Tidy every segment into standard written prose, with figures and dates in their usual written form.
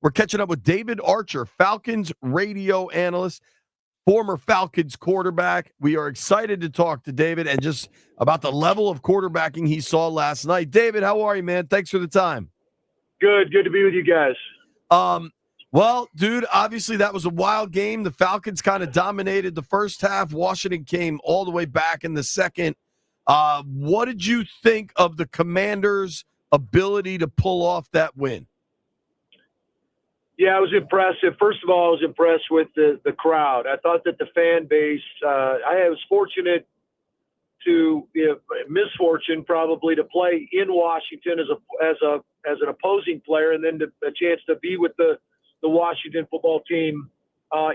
We're catching up with David Archer, Falcons radio analyst, former Falcons quarterback. We are excited to talk to David and just about the level of quarterbacking he saw last night. David, how are you, man? Thanks for the time. Good to be with you guys. Well, dude, obviously that was a wild game. The Falcons kind of dominated the first half. Washington came all the way back in the second. What did you think of the Commanders' ability to pull off that win? Yeah, I was impressed. First of all, I was impressed with the crowd. I thought that the fan base, I was fortunate misfortune probably to play in Washington as an opposing player, and then a chance to be with the Washington football team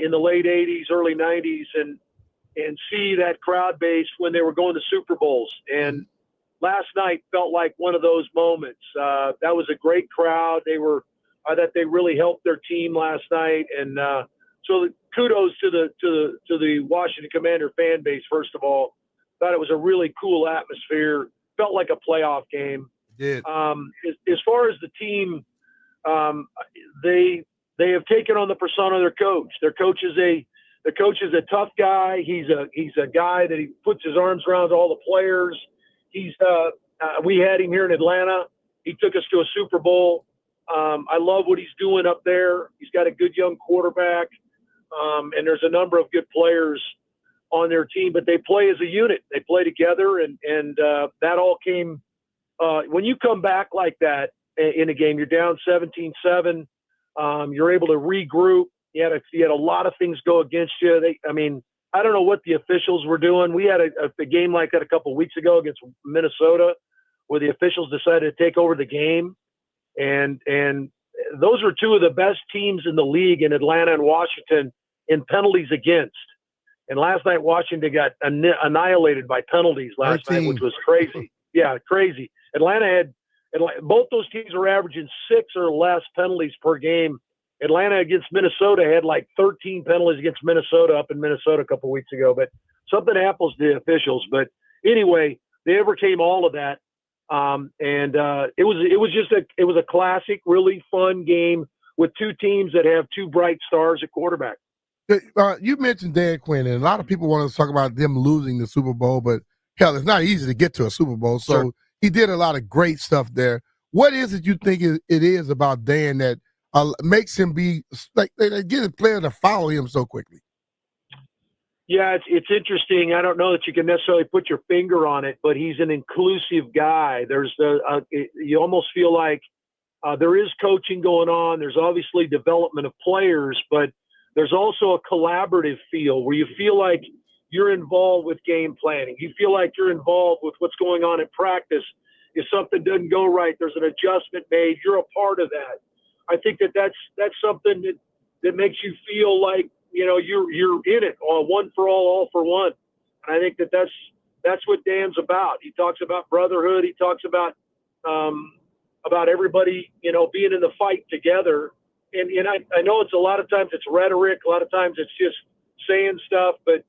in the late 80s, early 90s, and see that crowd base when they were going to Super Bowls. And last night felt like one of those moments. That was a great crowd. I thought they really helped their team last night, and so kudos to the Washington Commander fan base. First of all, thought it was a really cool atmosphere. Felt like a playoff game. It did. As far as the team, they have taken on the persona of their coach. Their coach is a tough guy. He's a guy that he puts his arms around all the players. We had him here in Atlanta. He took us to a Super Bowl. I love what he's doing up there. He's got a good young quarterback, and there's a number of good players on their team, but they play as a unit. They play together, and that all came when you come back like that in a game. You're down 17-7. You're able to regroup. You had a lot of things go against you. I don't know what the officials were doing. We had a game like that a couple of weeks ago against Minnesota, where the officials decided to take over the game, and those were two of the best teams in the league in Atlanta and Washington in penalties against. And last night, Washington got annihilated by penalties last night, which was crazy. Yeah, crazy. Both those teams were averaging 6 or less penalties per game. Atlanta against Minnesota had like 13 penalties against Minnesota up in Minnesota a couple of weeks ago. But something happens to the officials. But anyway, they overcame all of that. It was a classic, really fun game with two teams that have two bright stars at quarterback. You mentioned Dan Quinn, and a lot of people want to talk about them losing the Super Bowl, but hell, it's not easy to get to a Super Bowl. So Sure. He did a lot of great stuff there. What is it you think it is about Dan that makes him be like they get a player to follow him so quickly? Yeah, it's interesting. I don't know that you can necessarily put your finger on it, but he's an inclusive guy. You almost feel like there is coaching going on. There's obviously development of players, but there's also a collaborative feel where you feel like you're involved with game planning. You feel like you're involved with what's going on in practice. If something doesn't go right, there's an adjustment made. You're a part of that. I think that's something that makes you feel like, you're in it, one for all for one. And I think that's what Dan's about. He talks about brotherhood. He talks about everybody, being in the fight together. And I know it's a lot of times it's rhetoric. A lot of times it's just saying stuff, but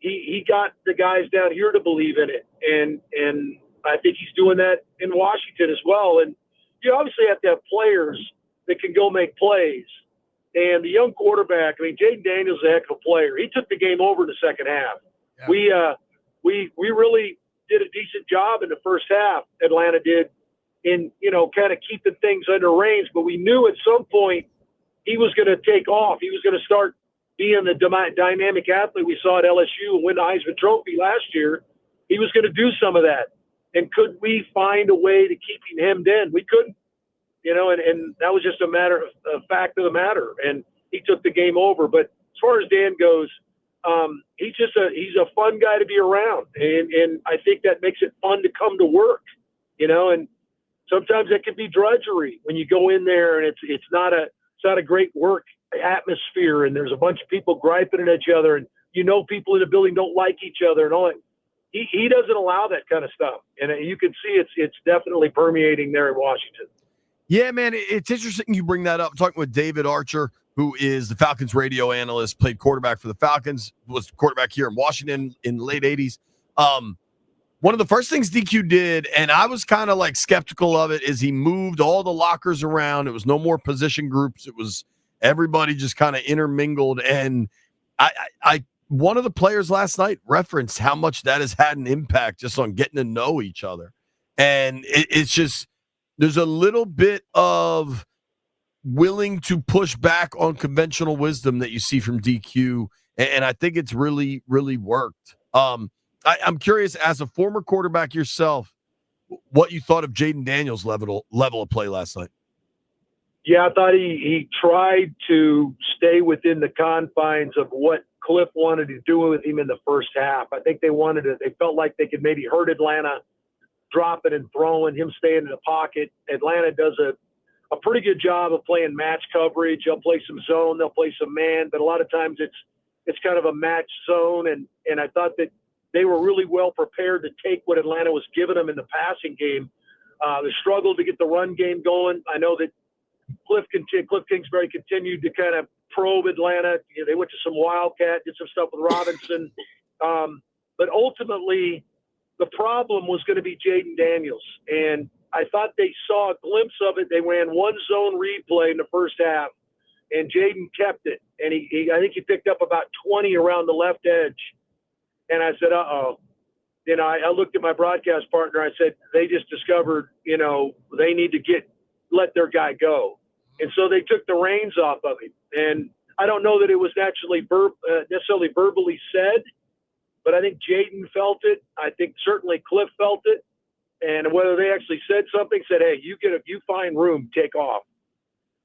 he got the guys down here to believe in it. And I think he's doing that in Washington as well. And you obviously have to have players that can go make plays. And the young quarterback, Jaden Daniels is a heck of a player. He took the game over in the second half. Yeah. We really did a decent job in the first half. Atlanta did in, kind of keeping things under range. But we knew at some point he was going to take off. He was going to start being the dynamic athlete we saw at LSU and win the Heisman Trophy last year. He was going to do some of that. And could we find a way to keep him hemmed in? We couldn't. And that was just a fact of the matter. And he took the game over. But as far as Dan goes, he's a fun guy to be around. And I think that makes it fun to come to work, and sometimes that can be drudgery when you go in there and it's not a great work atmosphere and there's a bunch of people griping at each other and people in the building don't like each other and all that. He doesn't allow that kind of stuff. And you can see it's definitely permeating there in Washington. Yeah, man, it's interesting you bring that up. I'm talking with David Archer, who is the Falcons radio analyst, played quarterback for the Falcons, was quarterback here in Washington in the late 80s. One of the first things DQ did, and I was kind of like skeptical of it, is he moved all the lockers around. It was no more position groups. It was everybody just kind of intermingled. And I one of the players last night referenced how much that has had an impact just on getting to know each other. And it's just, there's a little bit of willing to push back on conventional wisdom that you see from DQ. And I think it's really, really worked. I'm curious, as a former quarterback yourself, what you thought of Jaden Daniels' level of play last night. Yeah, I thought he tried to stay within the confines of what Cliff wanted to do with him in the first half. I think they felt like they could maybe hurt Atlanta, dropping and throwing, him staying in the pocket. Atlanta does a pretty good job of playing match coverage. They'll play some zone, they'll play some man, but a lot of times it's kind of a match zone. And I thought that they were really well prepared to take what Atlanta was giving them in the passing game. They struggled to get the run game going. I know that Cliff Kingsbury continued to kind of probe Atlanta. They went to some Wildcat, did some stuff with Robinson. But ultimately, the problem was going to be Jaden Daniels. And I thought they saw a glimpse of it. They ran one zone replay in the first half, and Jaden kept it. And I think he picked up about 20 around the left edge. And I said, uh-oh. I looked at my broadcast partner. I said, they just discovered, they need to let their guy go. And so they took the reins off of him. And I don't know that it was necessarily verbally said, but I think Jaden felt it. I think certainly Cliff felt it. And whether they actually said something, said, hey, you find room, take off.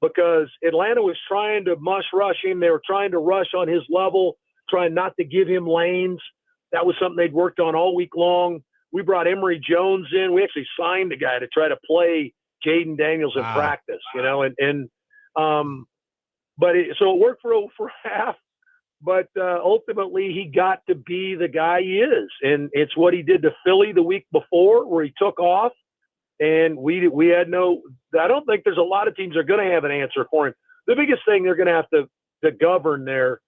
Because Atlanta was trying to rush him. They were trying to rush on his level, trying not to give him lanes. That was something they'd worked on all week long. We brought Emory Jones in. We actually signed a guy to try to play Jaden Daniels in practice, so it worked for half, but ultimately he got to be the guy he is. And it's what he did to Philly the week before, where he took off, and we had I don't think there's a lot of teams that are going to have an answer for him. The biggest thing they're going to have to govern there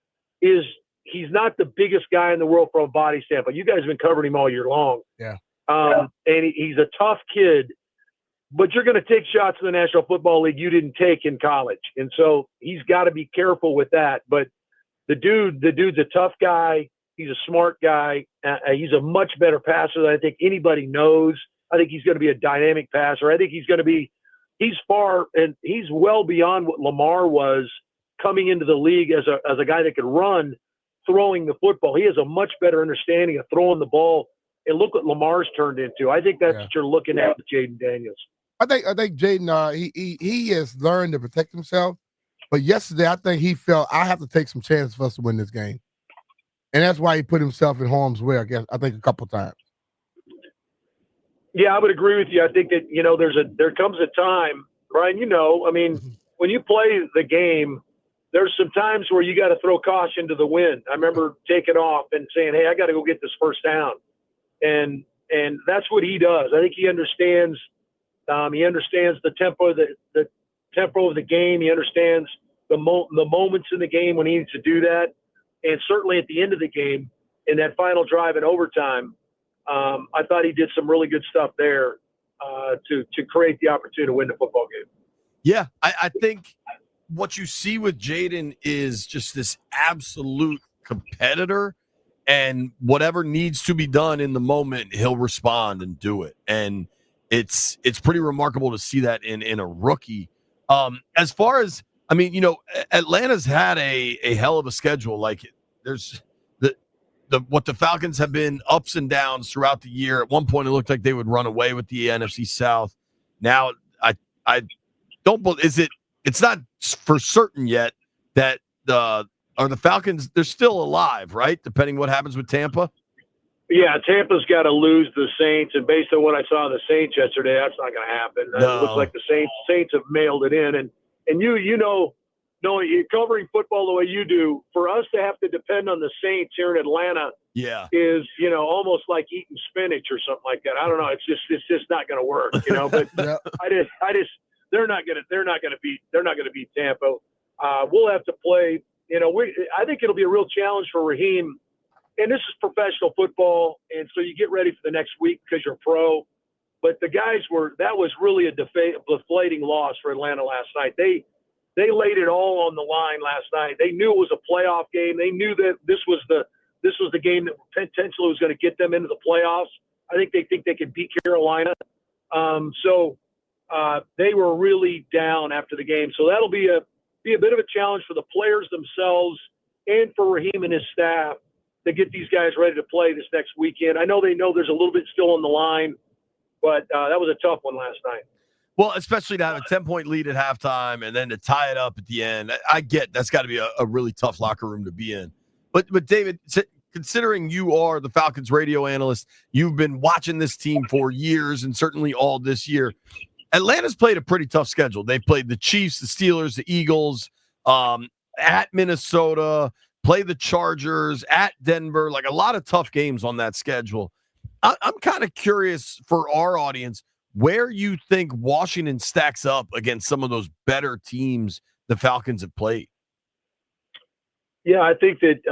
is he's not the biggest guy in the world from a body standpoint. You guys have been covering him all year long. Yeah. And he's a tough kid, but you're going to take shots in the National Football League you didn't take in college. And so he's got to be careful with that. But the dude's a tough guy. He's a smart guy. He's a much better passer than I think anybody knows. I think he's going to be a dynamic passer. I think he's well beyond what Lamar was coming into the league as a guy that could run, throwing the football. He has a much better understanding of throwing the ball. And look what Lamar's turned into. I think that's what you're looking at with Jaden Daniels. I think Jaden he has learned to protect himself. But yesterday, I think he felt I have to take some chances for us to win this game, and that's why he put himself in harm's way. I think a couple times. Yeah, I would agree with you. I think that there comes a time, Brian. When you play the game, there's some times where you got to throw caution to the wind. I remember taking off and saying, "Hey, I got to go get this first down," and that's what he does. I think he understands. He understands the tempo of the game. He understands the moments in the game when he needs to do that. And certainly at the end of the game, in that final drive in overtime, I thought he did some really good stuff there to create the opportunity to win the football game. Yeah, I think what you see with Jaden is just this absolute competitor, and whatever needs to be done in the moment, he'll respond and do it. And it's pretty remarkable to see that in a rookie. As far as, Atlanta's had a hell of a schedule. Like, there's what the Falcons have been ups and downs throughout the year. At one point, it looked like they would run away with the NFC South. Now, I don't believe it's not for certain yet that the Falcons, they're still alive, right? Depending what happens with Tampa. Yeah, Tampa's got to lose the Saints, and based on what I saw of the Saints yesterday, that's not going to happen. No. It looks like the Saints have mailed it in, and you're covering football the way you do. For us to have to depend on the Saints here in Atlanta, is almost like eating spinach or something like that. I don't know. It's just not going to work, But they're not going to beat Tampa. We'll have to play. I think it'll be a real challenge for Raheem and this is professional football, and so you get ready for the next week because you're pro. But the guys that was really a deflating loss for Atlanta last night. They laid it all on the line last night. They knew it was a playoff game. They knew that this was the game that potentially was going to get them into the playoffs. I think they could beat Carolina. So they were really down after the game. So that'll be a bit of a challenge for the players themselves and for Raheem and his staff to get these guys ready to play this next weekend. I know they know there's a little bit still on the line, but that was a tough one last night. Well, especially to have a 10-point lead at halftime and then to tie it up at the end. I get that's got to be a really tough locker room to be in. But David, considering you are the Falcons radio analyst, you've been watching this team for years and certainly all this year. Atlanta's played a pretty tough schedule. They've played the Chiefs, the Steelers, the Eagles, at Minnesota, play the Chargers, at Denver, like a lot of tough games on that schedule. I'm kind of curious for our audience where you think Washington stacks up against some of those better teams the Falcons have played. Yeah, I think that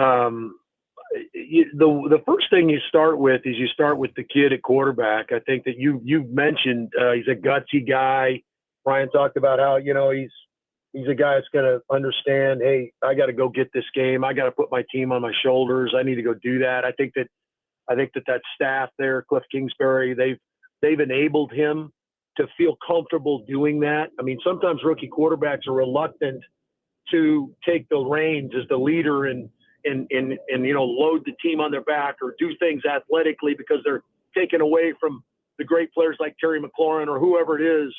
the first thing you start with is the kid at quarterback. I think that you've mentioned he's a gutsy guy. Brian talked about how he's a guy that's going to understand, hey, I got to go get this game. I got to put my team on my shoulders. I need to go do that. I think that staff there, Cliff Kingsbury, they've enabled him to feel comfortable doing that. I mean, sometimes rookie quarterbacks are reluctant to take the reins as the leader and load the team on their back or do things athletically because they're taken away from the great players like Terry McLaurin or whoever it is.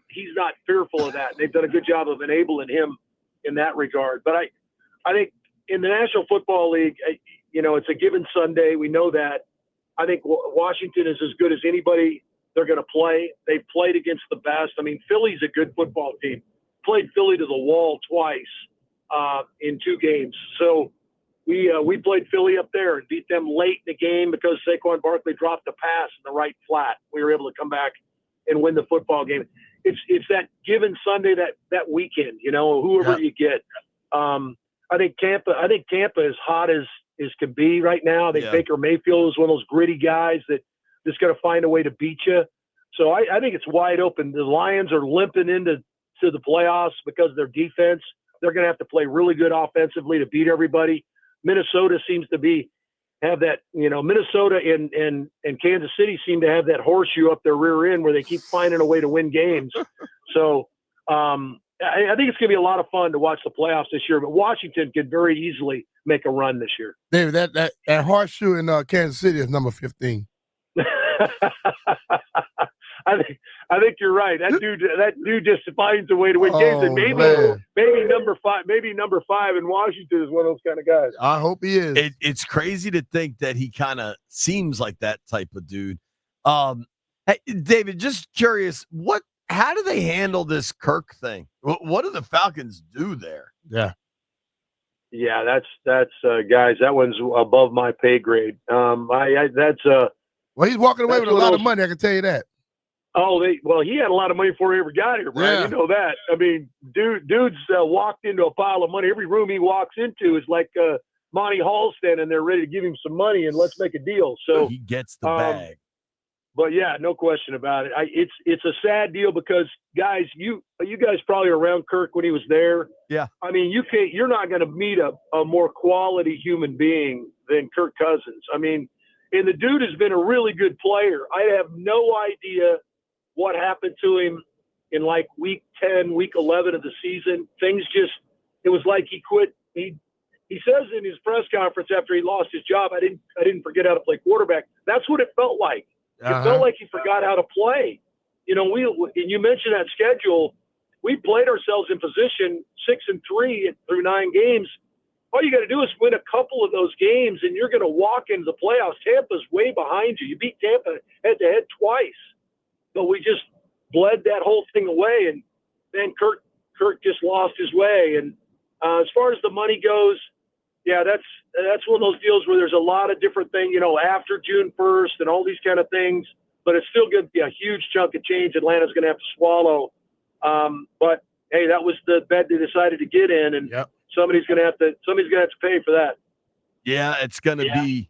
He's not fearful of that. They've done a good job of enabling him in that regard. But I think in the National Football League, it's a given Sunday. We know that. I think Washington is as good as anybody they're going to play. They've played against the best. I mean, Philly's a good football team. Played Philly to the wall twice in 2 games. So we played Philly up there and beat them late in the game because Saquon Barkley dropped the pass in the right flat. We were able to come back and win the football game. It's that given Sunday, that weekend, whoever you get. I think Tampa is hot as can be right now. I think Baker Mayfield is one of those gritty guys that just going to find a way to beat you. So I think it's wide open. The Lions are limping into the playoffs because of their defense. They're going to have to play really good offensively to beat everybody. Minnesota seems to have that, Minnesota and Kansas City seem to have that horseshoe up their rear end where they keep finding a way to win games. So I think it's going to be a lot of fun to watch the playoffs this year, but Washington could very easily make a run this year. David, that horseshoe in Kansas City is number 15. I think you're right. That dude just finds a way to win games. And maybe number 5 in Washington is one of those kind of guys. I hope he is. It's crazy to think that he kind of seems like that type of dude. Hey, David, just curious, how do they handle this Kirk thing? What do the Falcons do there? Yeah. Yeah, that's guys, that one's above my pay grade. Well, he's walking away with a lot of money, I can tell you that. Oh, he had a lot of money before he ever got here, Brian. Yeah. You know that. I mean, dude's walked into a pile of money. Every room he walks into is like Monty Hall standing there ready to give him some money and let's make a deal. So he gets the bag. But yeah, no question about it. It's a sad deal because guys, you guys probably were around Kirk when he was there. Yeah. I mean, you're not going to meet a more quality human being than Kirk Cousins. I mean, and the dude has been a really good player. I have no idea what happened to him in like week 10, week 11 of the season. It was like he quit. He says in his press conference after he lost his job, I didn't forget how to play quarterback. That's what it felt like. It felt like he forgot how to play. And you mentioned that schedule. We played ourselves in position 6-3 through 9 games. All you got to do is win a couple of those games, and you're going to walk into the playoffs. Tampa's way behind you. You beat Tampa head-to-head twice. But we just bled that whole thing away, and then Kirk just lost his way. And as far as the money goes, yeah, that's one of those deals where there's a lot of different things, after June 1st and all these kind of things. But it's still going to be a huge chunk of change Atlanta's going to have to swallow. But hey, that was the bed they decided to get in, and somebody's going to have to pay for that. Yeah, it's gonna be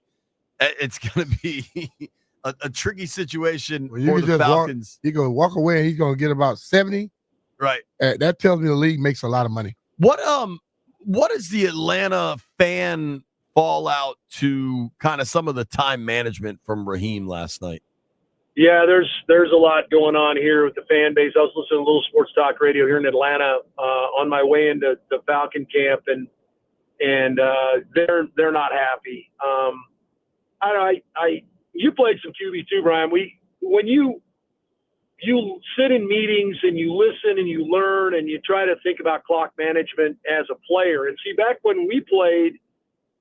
a tricky situation Well, you for can the just Falcons. He gonna walk away and he's gonna get about 70. Right. That tells me the league makes a lot of money. What is the Atlanta fan fallout to kind of some of the time management from Raheem last night? Yeah, there's a lot going on here with the fan base. I was listening to a little sports talk radio here in Atlanta on my way into the Falcon camp, and they're not happy. You played some QB too, Brian. When you sit in meetings and you listen and you learn and you try to think about clock management as a player. And see, back when we played,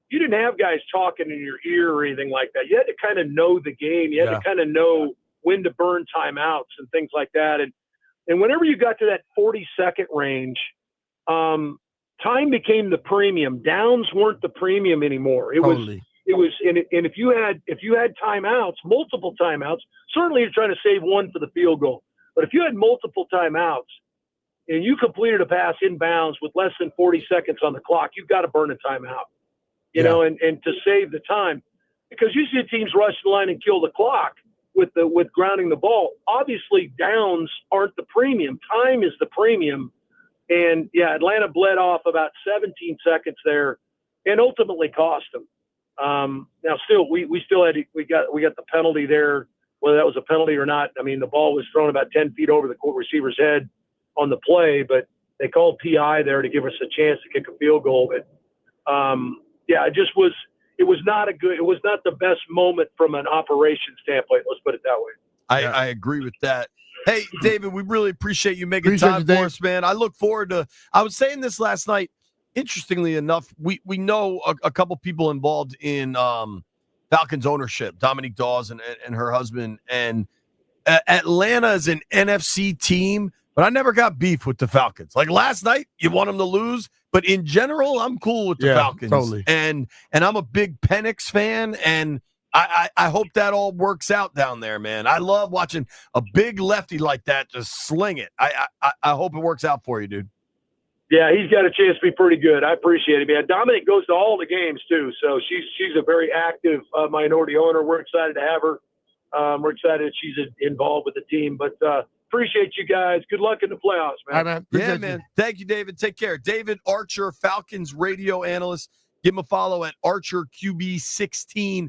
you didn't have guys talking in your ear or anything like that. You had to kind of know the game. You had to kind of know when to burn timeouts and things like that. And whenever you got to that 40-second range, time became the premium. Downs weren't the premium anymore. It was, and if you had timeouts, multiple timeouts, certainly you're trying to save one for the field goal. But if you had multiple timeouts and you completed a pass inbounds with less than 40 seconds on the clock, you've got to burn a timeout, you know, and to save the time, because you see teams rush the line and kill the clock with grounding the ball. Obviously, downs aren't the premium. Time is the premium. And yeah, Atlanta bled off about 17 seconds there, and ultimately cost them. Now, still, we got the penalty there, whether that was a penalty or not. I mean, the ball was thrown about 10 feet over the receiver's head on the play, but they called PI there to give us a chance to kick a field goal. But yeah, it was not the best moment from an operation standpoint. Let's put it that way. I agree with that. Hey, David, we really appreciate you making time for us, man. I look forward to. I was saying this last night. Interestingly enough, we know a couple people involved in Falcons ownership, Dominique Dawes and her husband. And Atlanta is an NFC team, but I never got beef with the Falcons. Like last night, you want them to lose, but in general, I'm cool with the Falcons. Totally. And I'm a big Penix fan, and I hope that all works out down there, man. I love watching a big lefty like that just sling it. I hope it works out for you, dude. Yeah, he's got a chance to be pretty good. I appreciate it, man. Dominic goes to all the games too, so she's a very active minority owner. We're excited to have her. We're excited that she's involved with the team. But appreciate you guys. Good luck in the playoffs, man. Right, man. Man. Thank you, David. Take care. David Archer, Falcons radio analyst. Give him a follow at ArcherQB16.